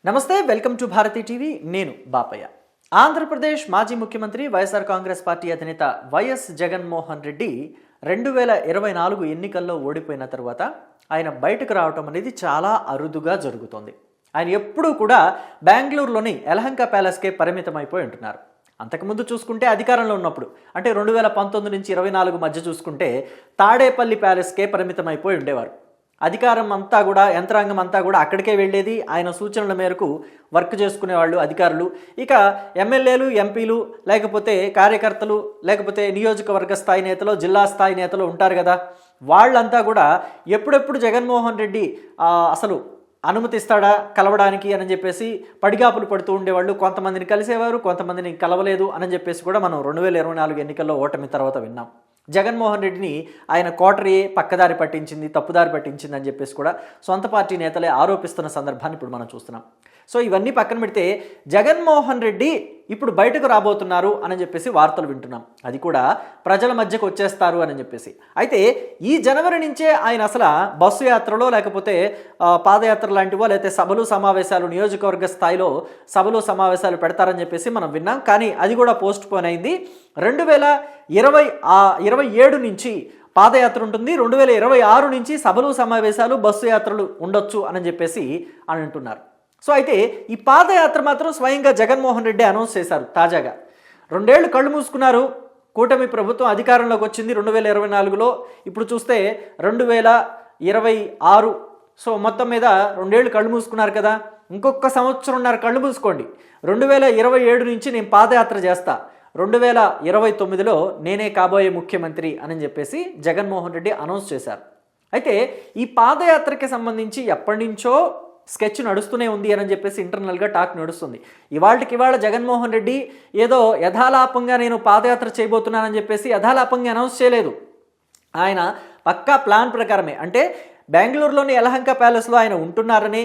నమస్తే, welcome to Bharati TV. నేను బాపయ్య. ఆంధ్రప్రదేశ్ మాజీ ముఖ్యమంత్రి వైఎస్ఆర్ కాంగ్రెస్ పార్టీ అధినేత వైఎస్ జగన్మోహన్ రెడ్డి 2024 ఎన్నికల్లో ఓడిపోయిన తర్వాత ఆయన బయటకు రావటం అనేది చాలా అరుదుగా జరుగుతోంది. ఆయన ఎప్పుడూ కూడా బెంగళూరులోని యలహంక ప్యాలెస్కే పరిమితమైపోయి ఉంటున్నారు. అంతకుముందు చూసుకుంటే అధికారంలో ఉన్నప్పుడు అంటే 2019 నుంచి 24 మధ్య చూసుకుంటే తాడేపల్లి ప్యాలెస్కే పరిమితమైపోయి ఉండేవారు. అధికారం అంతా కూడా, యంత్రాంగం అంతా కూడా అక్కడికే వెళ్ళేది. ఆయన సూచనల మేరకు వర్క్ చేసుకునేవాళ్ళు అధికారులు. ఇక ఎమ్మెల్యేలు, ఎంపీలు, లేకపోతే కార్యకర్తలు, లేకపోతే నియోజకవర్గ స్థాయి నేతలు, జిల్లా స్థాయి నేతలు ఉంటారు కదా, వాళ్ళంతా కూడా ఎప్పుడెప్పుడు జగన్మోహన్ రెడ్డి అసలు అనుమతిస్తాడా కలవడానికి అని చెప్పేసి పడిగాపులు పడుతూ ఉండేవాళ్ళు. కొంతమందిని కలిసేవారు, కొంతమందిని కలవలేదు అని చెప్పేసి కూడా మనం 2024 ఎన్నికల్లో ఓటమి తర్వాత విన్నాం. జగన్మోహన్ రెడ్డిని ఆయన కోటరీ పక్కదారి పట్టించింది, తప్పుదారి పట్టించింది అని చెప్పేసి కూడా సొంత పార్టీ నేతలే ఆరోపిస్తున్న సందర్భాన్ని ఇప్పుడు మనం చూస్తున్నాం. సో ఇవన్నీ పక్కన పెడితే జగన్మోహన్ రెడ్డి ఇప్పుడు బయటకు రాబోతున్నారు అని చెప్పేసి వార్తలు వింటున్నాం. అది కూడా ప్రజల మధ్యకు వచ్చేస్తారు అని చెప్పేసి. అయితే ఈ జనవరి నుంచే ఆయన అసలు బస్సు యాత్రలో, లేకపోతే పాదయాత్ర లాంటివో, లేకపోతే సభలు సమావేశాలు, నియోజకవర్గ స్థాయిలో సభలు సమావేశాలు పెడతారని చెప్పేసి మనం విన్నాం. కానీ అది కూడా పోస్ట్ పోన్ అయింది. 2027 నుంచి పాదయాత్ర ఉంటుంది, 2026 నుంచి సభలు సమావేశాలు, బస్సు యాత్రలు ఉండొచ్చు అని చెప్పేసి అని అంటున్నారు. సో అయితే ఈ పాదయాత్ర మాత్రం స్వయంగా జగన్మోహన్ రెడ్డి అనౌన్స్ చేశారు. తాజాగా 2 ఏళ్ళు కళ్ళు మూసుకున్నారు. కూటమి ప్రభుత్వం అధికారంలోకి వచ్చింది 2024లో. ఇప్పుడు చూస్తే 2026. సో మొత్తం మీద 2 ఏళ్ళు కళ్ళు మూసుకున్నారు కదా. ఇంకొక సంవత్సరంన్నర కళ్ళు మూసుకోండి. 2027 నుంచి నేను పాదయాత్ర చేస్తా, 2029లో నేనే కాబోయే ముఖ్యమంత్రి అని చెప్పేసి జగన్మోహన్ రెడ్డి అనౌన్స్ చేశారు. అయితే ఈ పాదయాత్రకి సంబంధించి ఎప్పటి నుంచో స్కెచ్ నడుస్తూనే ఉంది అని చెప్పేసి ఇంటర్నల్గా టాక్ నడుస్తుంది. ఇవాళ జగన్మోహన్ రెడ్డి ఏదో యథాలాపంగా నేను పాదయాత్ర చేయబోతున్నానని చెప్పేసి యథాలాపంగా అనౌన్స్ చేయలేదు. ఆయన పక్కా ప్లాన్ ప్రకారమే, అంటే బెంగళూరులోని యలహంక ప్యాలెస్లో ఆయన ఉంటున్నారని,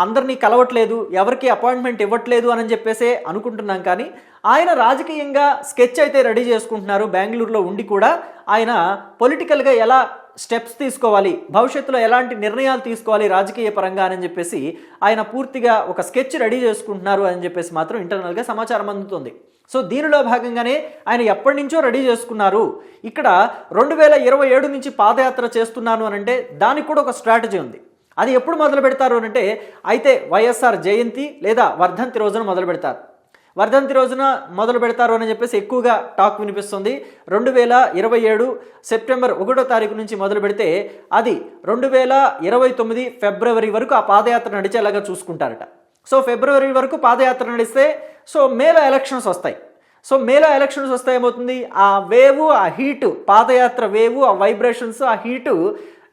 అందరినీ కలవట్లేదు, ఎవరికి అపాయింట్మెంట్ ఇవ్వట్లేదు అని చెప్పేసి అనుకుంటున్నాం. కానీ ఆయన రాజకీయంగా స్కెచ్ అయితే రెడీ చేసుకుంటున్నారు. బెంగళూరులో ఉండి కూడా ఆయన పొలిటికల్గా ఎలా స్టెప్స్ తీసుకోవాలి, భవిష్యత్తులో ఎలాంటి నిర్ణయాలు తీసుకోవాలి రాజకీయ పరంగా అని చెప్పేసి ఆయన పూర్తిగా ఒక స్కెచ్ రెడీ చేసుకుంటున్నారు అని చెప్పేసి మాత్రం ఇంటర్నల్గా సమాచారం అందుతుంది. సో దీనిలో భాగంగానే ఆయన ఎప్పటి నుంచో రెడీ చేసుకున్నారు. ఇక్కడ 2027 నుంచి పాదయాత్ర చేస్తున్నాను అని అంటే దానికి కూడా ఒక స్ట్రాటజీ ఉంది. అది ఎప్పుడు మొదలు పెడతారు అని అంటే అయితే వైఎస్ఆర్ జయంతి లేదా వర్ధంతి రోజున మొదలు పెడతారు. వర్ధంతి రోజున మొదలు పెడతారు అని చెప్పేసి ఎక్కువగా టాక్ వినిపిస్తుంది. 2027 సెప్టెంబర్ 1వ తారీఖు నుంచి మొదలు పెడితే అది 2029 ఫిబ్రవరి వరకు ఆ పాదయాత్ర నడిచేలాగా చూసుకుంటారట. సో ఫిబ్రవరి వరకు పాదయాత్ర నడిస్తే సో మేలో ఎలక్షన్స్ వస్తాయి. సో మేలో ఎలక్షన్స్ వస్తే ఏమవుతుంది, ఆ వేవు, ఆ హీటు, పాదయాత్ర వేవు, ఆ వైబ్రేషన్స్, ఆ హీటు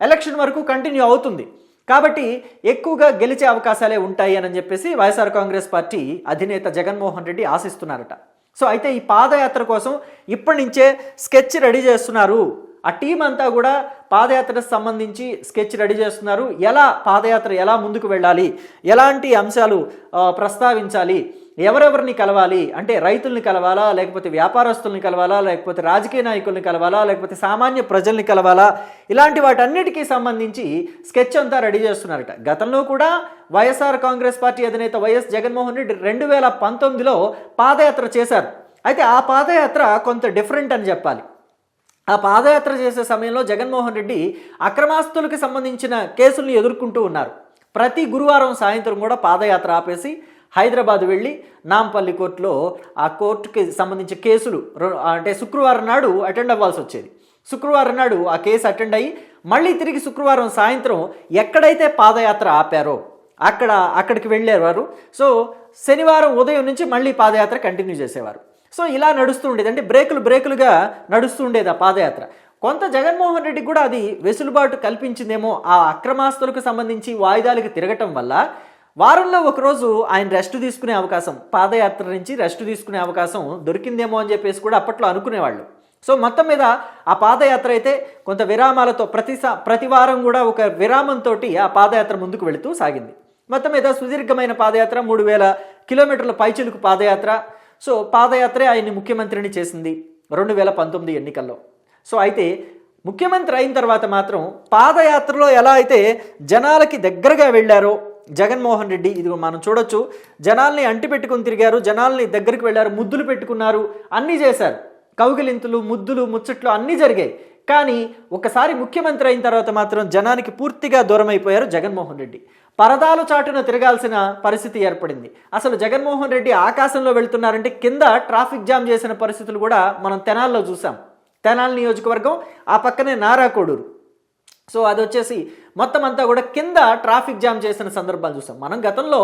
ఎలక్షన్ వరకు కంటిన్యూ అవుతుంది. కాబట్టి ఎక్కువగా గెలిచే అవకాశాలే ఉంటాయి అని చెప్పేసి వైఎస్ఆర్ కాంగ్రెస్ పార్టీ అధినేత జగన్మోహన్ రెడ్డి ఆశిస్తున్నారట. సో అయితే ఈ పాదయాత్ర కోసం ఇప్పటి నుంచే స్కెచ్ రెడీ చేస్తున్నారు. ఆ టీం అంతా కూడా పాదయాత్రకు సంబంధించి స్కెచ్ రెడీ చేస్తున్నారు. పాదయాత్ర ఎలా ముందుకు వెళ్ళాలి, ఎలాంటి అంశాలు ప్రస్తావించాలి, ఎవరెవరిని కలవాలి, అంటే రైతుల్ని కలవాలా, లేకపోతే వ్యాపారస్తుల్ని కలవాలా, లేకపోతే రాజకీయ నాయకుల్ని కలవాలా, లేకపోతే సామాన్య ప్రజల్ని కలవాలా, ఇలాంటి వాటన్నిటికీ సంబంధించి స్కెచ్ అంతా రెడీ చేస్తున్నారట. గతంలో కూడా వైఎస్ఆర్ కాంగ్రెస్ పార్టీ అధినేత వైఎస్ జగన్మోహన్ రెడ్డి 2019లో పాదయాత్ర చేశారు. అయితే ఆ పాదయాత్ర కొంత డిఫరెంట్ అని చెప్పాలి. ఆ పాదయాత్ర చేసే సమయంలో జగన్మోహన్ రెడ్డి అక్రమాస్తులకు సంబంధించిన కేసుల్ని ఎదుర్కొంటూ ఉన్నారు. ప్రతి గురువారం సాయంత్రం కూడా పాదయాత్ర ఆపేసి హైదరాబాద్ వెళ్ళి నాంపల్లి కోర్టులో ఆ కోర్టుకి సంబంధించిన కేసులు అంటే శుక్రవారం నాడు అటెండ్ అవ్వాల్సి వచ్చేది. శుక్రవారం నాడు ఆ కేసు అటెండ్ అయ్యి మళ్ళీ తిరిగి శుక్రవారం సాయంత్రం ఎక్కడైతే పాదయాత్ర ఆపారో అక్కడికి వెళ్ళేవారు. సో శనివారం ఉదయం నుంచి మళ్ళీ పాదయాత్ర కంటిన్యూ చేసేవారు. సో ఇలా నడుస్తూ ఉండేది, అంటే బ్రేకులుగా నడుస్తూ ఉండేది ఆ పాదయాత్ర. కొంత జగన్మోహన్ రెడ్డికి కూడా అది వెసులుబాటు కల్పించిందేమో. ఆ అక్రమాస్తులకు సంబంధించి వాయిదాలకు తిరగటం వల్ల వారంలో ఒకరోజు ఆయన రెస్ట్ తీసుకునే అవకాశం, పాదయాత్ర నుంచి రెస్ట్ తీసుకునే అవకాశం దొరికిందేమో అని చెప్పేసి కూడా అప్పట్లో అనుకునేవాళ్ళు. సో మొత్తం మీద ఆ పాదయాత్ర అయితే కొంత విరామాలతో ప్రతి వారం కూడా ఒక విరామంతో ఆ పాదయాత్ర ముందుకు వెళుతూ సాగింది. మొత్తం మీద సుదీర్ఘమైన పాదయాత్ర, 3000 కిలోమీటర్ల పైచిలుకు పాదయాత్ర. సో పాదయాత్రే ఆయన్ని ముఖ్యమంత్రిని చేసింది 2019 ఎన్నికల్లో. సో అయితే ముఖ్యమంత్రి అయిన తర్వాత మాత్రం పాదయాత్రలో ఎలా అయితే జనాలకి దగ్గరగా వెళ్ళారో, జగన్మోహన్ రెడ్డి ఇది మనం చూడొచ్చు, జనాల్ని అంటి పెట్టుకుని తిరిగారు, జనాల్ని దగ్గరికి వెళ్ళారు, ముద్దులు పెట్టుకున్నారు, అన్నీ చేశారు, కౌగిలింతులు, ముద్దులు, ముచ్చట్లు అన్నీ జరిగాయి. కానీ ఒకసారి ముఖ్యమంత్రి అయిన తర్వాత మాత్రం జనానికి పూర్తిగా దూరం అయిపోయారు జగన్మోహన్ రెడ్డి. పరదాలు చాటున తిరగాల్సిన పరిస్థితి ఏర్పడింది. అసలు జగన్మోహన్ రెడ్డి ఆకాశంలో వెళ్తున్నారంటే కింద ట్రాఫిక్ జామ్ చేసిన పరిస్థితులు కూడా మనం తెనాల్లో చూసాం. తెనాలి నియోజకవర్గం, ఆ పక్కనే నారాకోడూరు. సో అది వచ్చేసి మొత్తం అంతా కూడా కింద ట్రాఫిక్ జామ్ చేసిన సందర్భాలు చూసాం మనం. గతంలో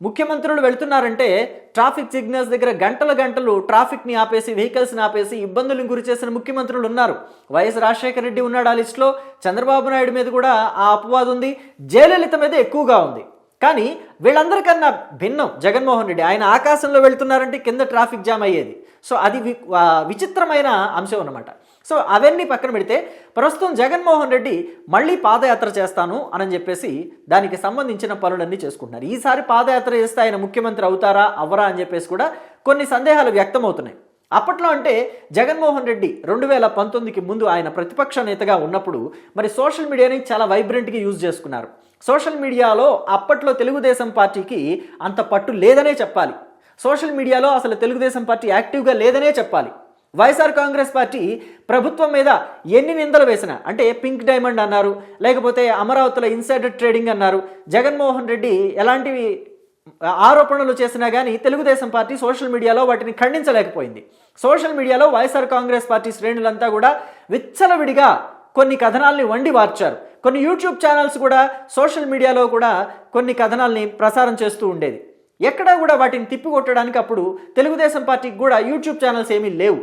ముఖ్యమంత్రులు వెళ్తున్నారంటే ట్రాఫిక్ సిగ్నల్స్ దగ్గర గంటల గంటలు ట్రాఫిక్ని ఆపేసి, వెహికల్స్ని ఆపేసి ఇబ్బందులను గురి చేసిన ముఖ్యమంత్రులు ఉన్నారు. వైఎస్ రాజశేఖర రెడ్డి ఉన్నాడు ఆ లిస్టులో, చంద్రబాబు నాయుడు మీద కూడా ఆ అపవాదు ఉంది, జయలలిత మీద ఎక్కువగా ఉంది. కానీ వీళ్ళందరికన్నా భిన్నం జగన్మోహన్ రెడ్డి. ఆయన ఆకాశంలో వెళ్తున్నారంటే కింద ట్రాఫిక్ జామ్ అయ్యేది. సో అది విచిత్రమైన అంశం అన్నమాట. సో అవన్నీ పక్కన పెడితే ప్రస్తుతం జగన్మోహన్ రెడ్డి మళ్ళీ పాదయాత్ర చేస్తాను అని చెప్పేసి దానికి సంబంధించిన పనులన్నీ చేసుకుంటున్నారు. ఈసారి పాదయాత్ర చేస్తే ఆయన ముఖ్యమంత్రి అవుతారా అవ్వరా అని చెప్పేసి కూడా కొన్ని సందేహాలు వ్యక్తమవుతున్నాయి. అప్పట్లో అంటే జగన్మోహన్ రెడ్డి 2019కి ముందు ఆయన ప్రతిపక్ష నేతగా ఉన్నప్పుడు మరి సోషల్ మీడియాని చాలా వైబ్రెంట్గా యూజ్ చేసుకున్నారు. సోషల్ మీడియాలో అప్పట్లో తెలుగుదేశం పార్టీకి అంత పట్టు లేదనే చెప్పాలి. సోషల్ మీడియాలో అసలు తెలుగుదేశం పార్టీ యాక్టివ్గా లేదనే చెప్పాలి. వైఎస్ఆర్ కాంగ్రెస్ పార్టీ ప్రభుత్వం మీద ఎన్ని నిందలు వేసినా, అంటే పింక్ డైమండ్ అన్నారు, లేకపోతే అమరావతిలో ఇన్సైడర్ ట్రేడింగ్ అన్నారు, జగన్మోహన్ రెడ్డి ఎలాంటివి ఆరోపణలు చేసినా కానీ తెలుగుదేశం పార్టీ సోషల్ మీడియాలో వాటిని ఖండించలేకపోయింది. సోషల్ మీడియాలో వైఎస్ఆర్ కాంగ్రెస్ పార్టీ శ్రేణులంతా కూడా విచ్చలవిడిగా కొన్ని కథనాల్ని వండి వార్చారు. కొన్ని యూట్యూబ్ ఛానల్స్ కూడా సోషల్ మీడియాలో కూడా కొన్ని కథనాల్ని ప్రసారం చేస్తూ ఉండేది. ఎక్కడా కూడా వాటిని తిప్పికొట్టడానికి అప్పుడు తెలుగుదేశం పార్టీకి కూడా యూట్యూబ్ ఛానల్స్ ఏమీ లేవు.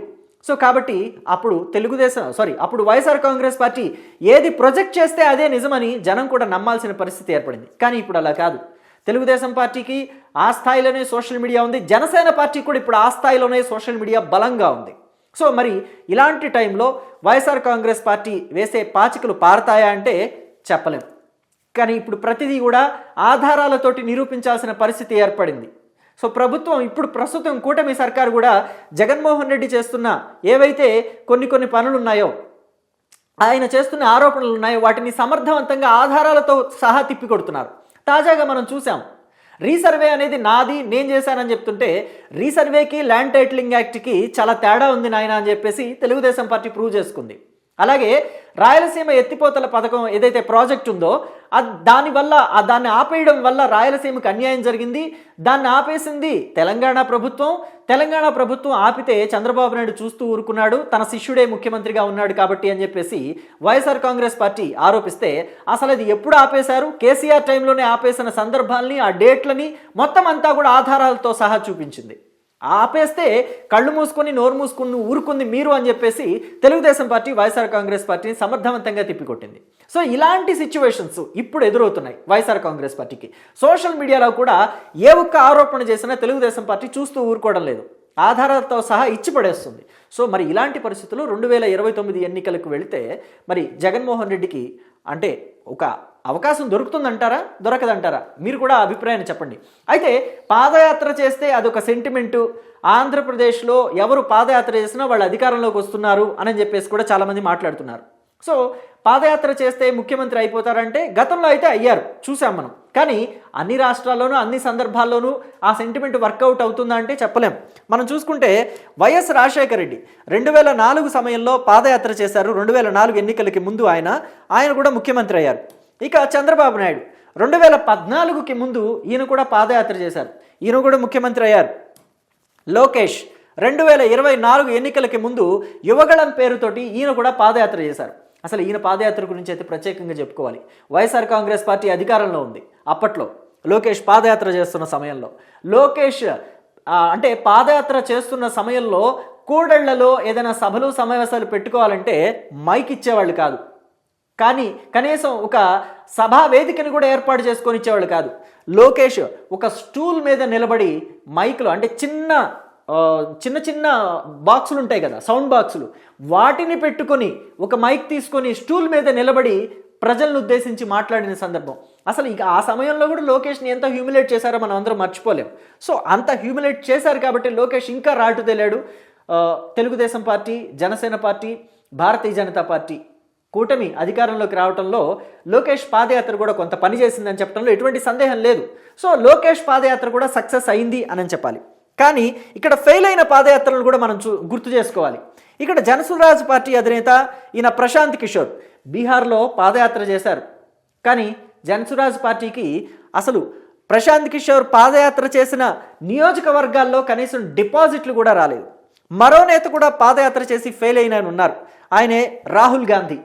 సో కాబట్టి అప్పుడు వైఎస్ఆర్ కాంగ్రెస్ పార్టీ ఏది ప్రొజెక్ట్ చేస్తే అదే నిజమని జనం కూడా నమ్మాల్సిన పరిస్థితి ఏర్పడింది. కానీ ఇప్పుడు అలా కాదు. తెలుగుదేశం పార్టీకి ఆ స్థాయిలోనే సోషల్ మీడియా ఉంది, జనసేన పార్టీ కూడా ఇప్పుడు ఆ స్థాయిలోనే సోషల్ మీడియా బలంగా ఉంది. సో మరి ఇలాంటి టైంలో వైఎస్ఆర్ కాంగ్రెస్ పార్టీ వేసే పాచికలు పారతాయా అంటే చెప్పలేం. కానీ ఇప్పుడు ప్రతిదీ కూడా ఆధారాలతోటి నిరూపించాల్సిన పరిస్థితి ఏర్పడింది. సో ప్రభుత్వం ఇప్పుడు ప్రస్తుతం కూటమి సర్కారు కూడా జగన్మోహన్ రెడ్డి చేస్తున్న ఏవైతే కొన్ని పనులు ఉన్నాయో, ఆయన చేస్తున్న ఆరోపణలు ఉన్నాయో వాటిని సమర్థవంతంగా ఆధారాలతో సహా తిప్పికొడుతున్నారు. తాజాగా మనం చూసాం, రీసర్వే అనేది నాది, నేను చేశానని చెప్తుంటే రీసర్వేకి ల్యాండ్ టైటిలింగ్ యాక్ట్కి చాలా తేడా ఉంది నాయన అని చెప్పేసి తెలుగుదేశం పార్టీ ప్రూవ్ చేసుకుంది. అలాగే రాయలసీమ ఎత్తిపోతల పథకం ఏదైతే ప్రాజెక్ట్ ఉందో దాన్ని ఆపేయడం వల్ల రాయలసీమకు అన్యాయం జరిగింది, దాన్ని ఆపేసింది తెలంగాణ ప్రభుత్వం. తెలంగాణ ప్రభుత్వం ఆపితే చంద్రబాబు నాయుడు చూస్తూ ఊరుకున్నాడు, తన శిష్యుడే ముఖ్యమంత్రిగా ఉన్నాడు కాబట్టి అని చెప్పేసి వైఎస్ఆర్ కాంగ్రెస్ పార్టీ ఆరోపిస్తే అసలు అది ఎప్పుడు ఆపేశారు, కేసీఆర్ టైంలోనే ఆపేసిన సందర్భాల్ని, ఆ డేట్లని మొత్తం అంతా కూడా ఆధారాలతో సహా చూపించింది. ఆపేస్తే కళ్ళు మూసుకొని నోరు మూసుకుని ఊరుకుంది మీరు అని చెప్పేసి తెలుగుదేశం పార్టీ వైఎస్ఆర్ కాంగ్రెస్ పార్టీని సమర్థవంతంగా తిప్పికొట్టింది. సో ఇలాంటి సిచ్యువేషన్స్ ఇప్పుడు ఎదురవుతున్నాయి వైఎస్ఆర్ కాంగ్రెస్ పార్టీకి. సోషల్ మీడియాలో కూడా ఏ ఒక్క ఆరోపణ చేసినా తెలుగుదేశం పార్టీ చూస్తూ ఊరుకోవడం లేదు, ఆధారాలతో సహా ఇచ్చి పడేస్తుంది. సో మరి ఇలాంటి పరిస్థితులు 2029 ఎన్నికలకు వెళితే మరి జగన్మోహన్ రెడ్డికి అంటే ఒక అవకాశం దొరుకుతుందంటారా, దొరకదంటారా? మీరు కూడా అభిప్రాయాన్ని చెప్పండి. అయితే పాదయాత్ర చేస్తే అదొక సెంటిమెంటు, ఆంధ్రప్రదేశ్లో ఎవరు పాదయాత్ర చేసినా వాళ్ళు అధికారంలోకి వస్తున్నారు అని చెప్పేసి కూడా చాలామంది మాట్లాడుతున్నారు. సో పాదయాత్ర చేస్తే ముఖ్యమంత్రి అయిపోతారంటే గతంలో అయితే అయ్యారు, చూసాం మనం. కానీ అన్ని రాష్ట్రాల్లోనూ అన్ని సందర్భాల్లోనూ ఆ సెంటిమెంట్ వర్కౌట్ అవుతుందా అంటే చెప్పలేం. మనం చూసుకుంటే వైఎస్ రాజశేఖర రెడ్డి 2004 సమయంలో పాదయాత్ర చేశారు. 2004 ఎన్నికలకి ముందు ఆయన కూడా ముఖ్యమంత్రి అయ్యారు. ఇక చంద్రబాబు నాయుడు 2014కి ముందు ఈయన కూడా పాదయాత్ర చేశారు, ఈయన కూడా ముఖ్యమంత్రి అయ్యారు. లోకేష్ 2024 ఎన్నికలకి ముందు యువగళం పేరుతోటి ఈయన కూడా పాదయాత్ర చేశారు. అసలు ఈయన పాదయాత్ర గురించి అయితే ప్రత్యేకంగా చెప్పుకోవాలి. వైఎస్ఆర్ కాంగ్రెస్ పార్టీ అధికారంలో ఉంది అప్పట్లో. లోకేష్ పాదయాత్ర చేస్తున్న సమయంలో అంటే పాదయాత్ర చేస్తున్న సమయంలో కూడళ్లలో ఏదైనా సభలు సమావేశాలు పెట్టుకోవాలంటే మైక్ ఇచ్చేవాళ్ళు కాదు, కానీ కనీసం ఒక సభా వేదికను కూడా ఏర్పాటు చేసుకొని ఇచ్చేవాళ్ళు కాదు. లోకేష్ ఒక స్టూల్ మీద నిలబడి మైక్లో అంటే చిన్న చిన్న బాక్సులు ఉంటాయి కదా, సౌండ్ బాక్సులు, వాటిని పెట్టుకొని ఒక మైక్ తీసుకొని స్టూల్ మీద నిలబడి ప్రజలను ఉద్దేశించి మాట్లాడిన సందర్భం. అసలు ఇక ఆ సమయంలో కూడా లోకేష్ని ఎంత హ్యూమిలేట్ చేశారో మనం అందరం మర్చిపోలేం. సో అంత హ్యూమిలేట్ చేశారు కాబట్టి లోకేష్ ఇంకా రాటు తేలాడు. Telugu Desam party, Janasena party, Bharatiya Janata party కూటమి అధికారంలోకి రావడంలో లోకేష్ పాదయాత్ర కూడా కొంత పని చేసిందని చెప్పడంలో ఎటువంటి సందేహం లేదు. సో లోకేష్ పాదయాత్ర కూడా సక్సెస్ అయింది అని చెప్పాలి. కానీ ఇక్కడ ఫెయిల్ అయిన పాదయాత్రలు కూడా మనం గుర్తు చేసుకోవాలి. ఇక్కడ జనసురాజ్ పార్టీ అధినేత ఈయన ప్రశాంత్ కిషోర్ బీహార్లో పాదయాత్ర చేశారు. కానీ జనసురాజ్ పార్టీకి అసలు ప్రశాంత్ కిషోర్ పాదయాత్ర చేసిన నియోజకవర్గాల్లో కనీసం డిపాజిట్లు కూడా రాలేదు. మరో నేత కూడా పాదయాత్ర చేసి ఫెయిల్ అయిన ఉన్నారు, ఆయనే రాహుల్ గాంధీ.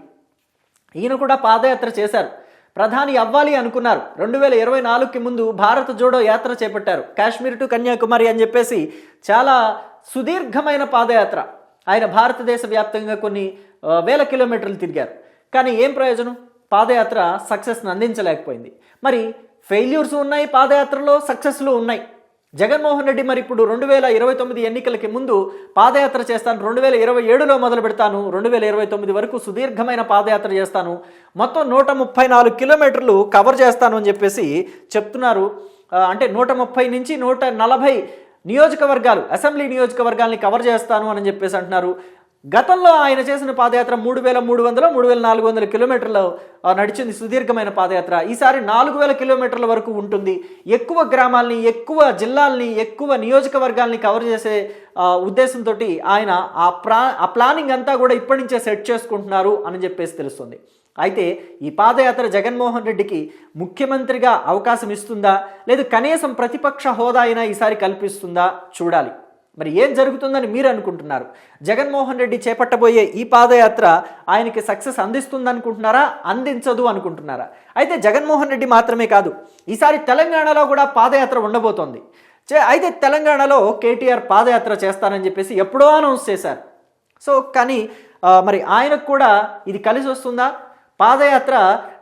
ఈయన కూడా పాదయాత్ర చేశారు, ప్రధాని అవ్వాలి అనుకున్నారు. 2024కి ముందు భారత్ జోడో యాత్ర చేపట్టారు, కాశ్మీర్ టు కన్యాకుమారి అని చెప్పేసి చాలా సుదీర్ఘమైన పాదయాత్ర. ఆయన భారతదేశ వ్యాప్తంగా కొన్ని వేల కిలోమీటర్లు తిరిగారు. కానీ ఏం ప్రయోజనం? పాదయాత్ర సక్సెస్ని అందించలేకపోయింది. మరి ఫెయిల్యూర్స్ ఉన్నాయి పాదయాత్రలో, సక్సెస్లు ఉన్నాయి. జగన్మోహన్ రెడ్డి మరి ఇప్పుడు 2029 ఎన్నికలకి ముందు పాదయాత్ర చేస్తాను, 2027లో మొదలు పెడతాను, 2029 వరకు సుదీర్ఘమైన పాదయాత్ర చేస్తాను, మొత్తం 134 కిలోమీటర్లు కవర్ చేస్తాను అని చెప్పేసి చెప్తున్నారు. అంటే 130 నుంచి 140 నియోజకవర్గాలు, అసెంబ్లీ నియోజకవర్గాల్ని కవర్ చేస్తాను అని చెప్పేసి అంటున్నారు. గతంలో ఆయన చేసిన పాదయాత్ర 3300, 3400 కిలోమీటర్లు నడిచింది, సుదీర్ఘమైన పాదయాత్ర. ఈసారి 4000 కిలోమీటర్ల వరకు ఉంటుంది. ఎక్కువ గ్రామాల్ని, ఎక్కువ జిల్లాల్ని, ఎక్కువ నియోజకవర్గాల్ని కవర్ చేసే ఉద్దేశంతో ఆయన ఆ ప్లానింగ్ అంతా కూడా ఇప్పటి నుంచే సెట్ చేసుకుంటున్నారు అని చెప్పేసి తెలుస్తుంది. అయితే ఈ పాదయాత్ర జగన్మోహన్ రెడ్డికి ముఖ్యమంత్రిగా అవకాశం ఇస్తుందా, లేదు కనీసం ప్రతిపక్ష హోదా అయినా ఈసారి కల్పిస్తుందా చూడాలి. మరి ఏం జరుగుతుందని మీరు అనుకుంటున్నారు? జగన్మోహన్ రెడ్డి చేపట్టబోయే ఈ పాదయాత్ర ఆయనకి సక్సెస్ అందిస్తుందనుకుంటున్నారా, అందించదు అనుకుంటున్నారా? అయితే జగన్మోహన్ రెడ్డి మాత్రమే కాదు, ఈసారి తెలంగాణలో కూడా పాదయాత్ర ఉండబోతోంది. అయితే తెలంగాణలో కేటీఆర్ పాదయాత్ర చేస్తానని చెప్పేసి ఎప్పుడో అనౌన్స్ చేశారు. సో కానీ మరి ఆయనకు కూడా ఇది కలిసి వస్తుందా? పాదయాత్ర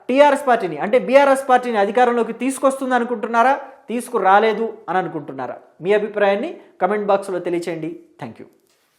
టీఆర్ఎస్ పార్టీని, అంటే బీఆర్ఎస్ పార్టీని అధికారంలోకి తీసుకొస్తుంది అనుకుంటున్నారా, తీసుకురాలేదు అని అనుకుంటున్నారా? మీ అభిప్రాయాన్ని కమెంట్ బాక్స్లో తెలియచేయండి. Thank you.